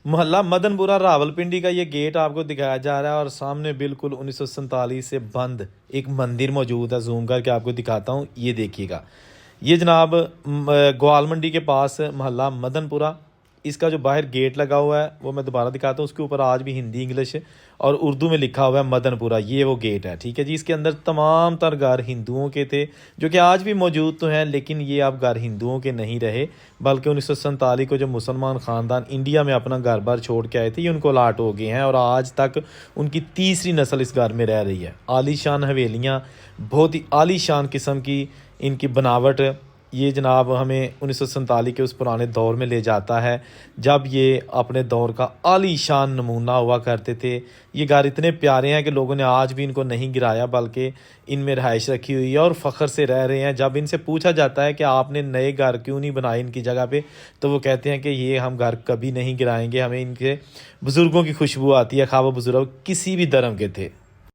محلہ مدن پورہ راولپنڈی کا یہ گیٹ آپ کو دکھایا جا رہا ہے، اور سامنے بالکل 1947 سے بند ایک مندر موجود ہے۔ زوم کر کے آپ کو دکھاتا ہوں، یہ دیکھیے گا۔ یہ جناب گوال منڈی کے پاس محلہ مدن پورہ، اس کا جو باہر گیٹ لگا ہوا ہے وہ میں دوبارہ دکھاتا ہوں۔ اس کے اوپر آج بھی ہندی انگلش اور اردو میں لکھا ہوا ہے مدن پورہ، یہ وہ گیٹ ہے، ٹھیک ہے جی۔ اس کے اندر تمام تر گھر ہندوؤں کے تھے، جو کہ آج بھی موجود تو ہیں، لیکن یہ اب گھر ہندوؤں کے نہیں رہے، بلکہ 1947 کو جو مسلمان خاندان انڈیا میں اپنا گھر بار چھوڑ کے آئے تھے، یہ ان کو الاٹ ہو گئے ہیں، اور آج تک ان کی تیسری نسل اس گھر میں رہ رہی ہے۔ عالی شان حویلیاں، بہت ہی عالی شان قسم کی ان کی بناوٹ، یہ جناب ہمیں 1947 کے اس پرانے دور میں لے جاتا ہے، جب یہ اپنے دور کا عالی شان نمونہ ہوا کرتے تھے۔ یہ گھر اتنے پیارے ہیں کہ لوگوں نے آج بھی ان کو نہیں گرایا، بلکہ ان میں رہائش رکھی ہوئی ہے اور فخر سے رہ رہے ہیں۔ جب ان سے پوچھا جاتا ہے کہ آپ نے نئے گھر کیوں نہیں بنائے ان کی جگہ پہ، تو وہ کہتے ہیں کہ یہ ہم گھر کبھی نہیں گرائیں گے، ہمیں ان کے بزرگوں کی خوشبو آتی ہے، خواہ وہ بزرگ کسی بھی دھرم کے تھے۔